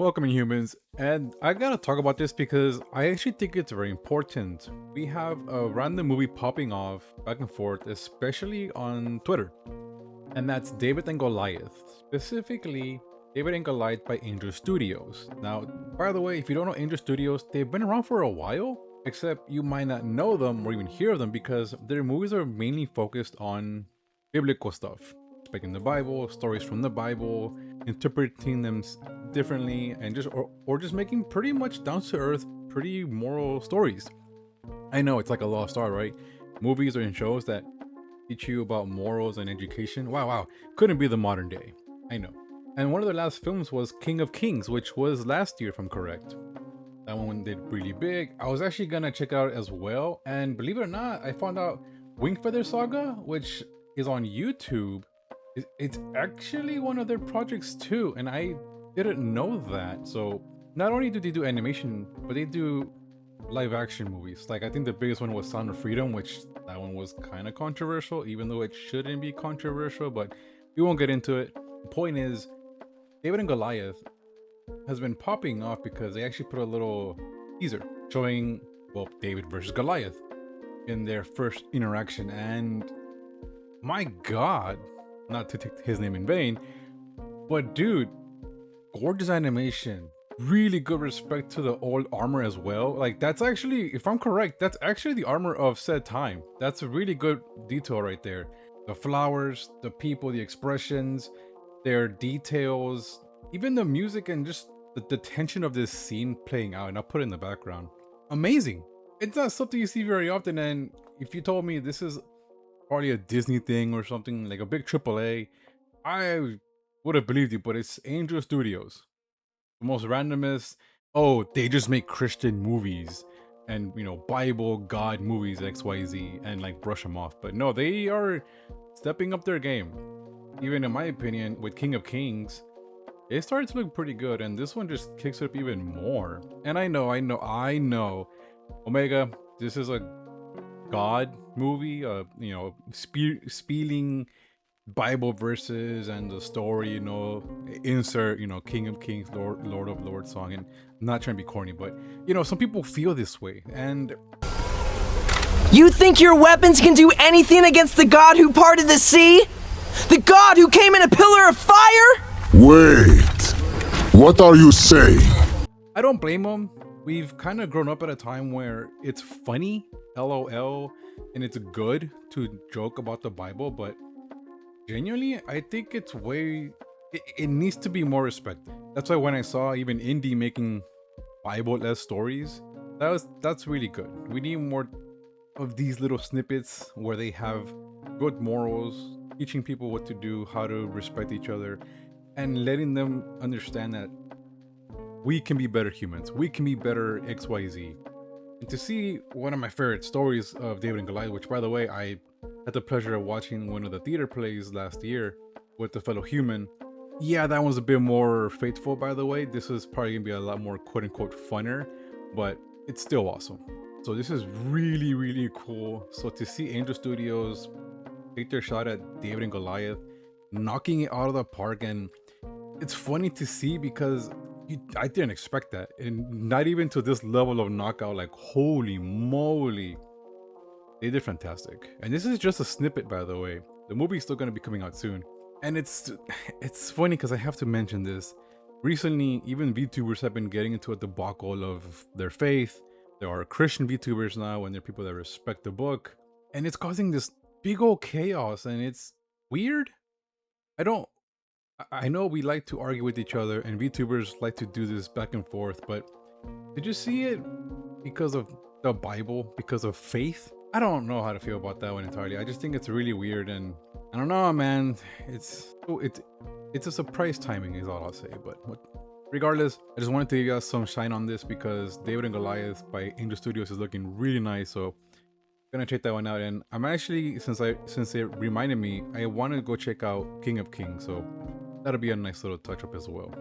Welcome, humans, and I gotta talk about this because I actually think it's very important. We have a random movie popping off back and forth, especially on Twitter, and that's David and Goliath, specifically David and Goliath by Angel Studios. Now, by the way, if you don't know Angel Studios, they've been around for a while, except you might not know them or even hear of them because their movies are mainly focused on biblical stuff, respecting the Bible, stories from the Bible, interpreting them differently, and or just making pretty much down to earth, pretty moral stories. I know it's like a lost art, right? Movies or in shows that teach you about morals and education. Wow, couldn't be the modern day. I know. And one of their last films was King of Kings, which was last year, if I'm correct. That one did really big. I was actually gonna check it out as well, and believe it or not, I found out Wingfeather Saga, which is on YouTube. It's actually one of their projects too, and I didn't know that. So not only do they do animation, but they do live action movies. Like I think the biggest one was Sound of Freedom, which that one was kind of controversial, even though it shouldn't be controversial, but we won't get into it. The point is, David and Goliath has been popping off because they actually put a little teaser showing, well, David versus Goliath in their first interaction, and my god, not to take his name in vain, but dude, gorgeous animation, really good respect to the old armor as well. Like that's actually, if I'm correct, that's actually the armor of said time. That's a really good detail right there. The flowers, the people, the expressions, their details, even the music, and just the tension of this scene playing out. And I'll put it in the background. Amazing. It's not something you see very often. And if you told me this is probably a Disney thing or something, like a big AAA, I would have believed you, but it's Angel Studios. The most randomest, oh, they just make Christian movies and, Bible, God movies, XYZ, and like brush them off. But no, they are stepping up their game. Even in my opinion, with King of Kings, they started to look pretty good, and this one just kicks it up even more. And I know, Omega, this is a God movie, spieling Bible verses and the story, insert, King of Kings, Lord of Lords song. And I'm not trying to be corny, but some people feel this way. And you think your weapons can do anything against the God who parted the sea? The God who came in a pillar of fire? Wait, what are you saying? I don't blame them. We've kind of grown up at a time where it's funny, LOL, and it's good to joke about the Bible, but genuinely, I think it's it needs to be more respected. That's why when I saw even indie making Bible-less stories, that's really good. We need more of these little snippets where they have good morals, teaching people what to do, how to respect each other, and letting them understand that we can be better humans. We can be better XYZ. And to see one of my favorite stories of David and Goliath, which by the way, I had the pleasure of watching one of the theater plays last year with a fellow human. Yeah, that one's a bit more faithful, by the way. This is probably gonna be a lot more quote unquote funner, but it's still awesome. So this is really, really cool. So to see Angel Studios take their shot at David and Goliath, knocking it out of the park, and it's funny to see because I didn't expect that, and not even to this level of knockout. Like holy moly, they did fantastic. And this is just a snippet, by the way. The movie's still going to be coming out soon, and it's funny because I have to mention this. Recently, even VTubers have been getting into a debacle of their faith. There are Christian VTubers now, and there are people that respect the book, and it's causing this big old chaos, and it's weird. I know we like to argue with each other, and VTubers like to do this back and forth, but did you see it because of the Bible, because of faith? I don't know how to feel about that one entirely. I just think it's really weird, and I don't know, man. It's a surprise timing is all I'll say. But regardless, I just wanted to give you guys some shine on this because David and Goliath by Angel Studios is looking really nice. So gonna check that one out. And I'm actually, since it reminded me, I want to go check out King of Kings. So that'll be a nice little touch up as well.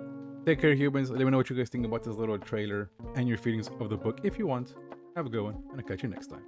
Take care, humans. Let me know what you guys think about this little trailer and your feelings of the book if you want. Have a good one, and I'll catch you next time.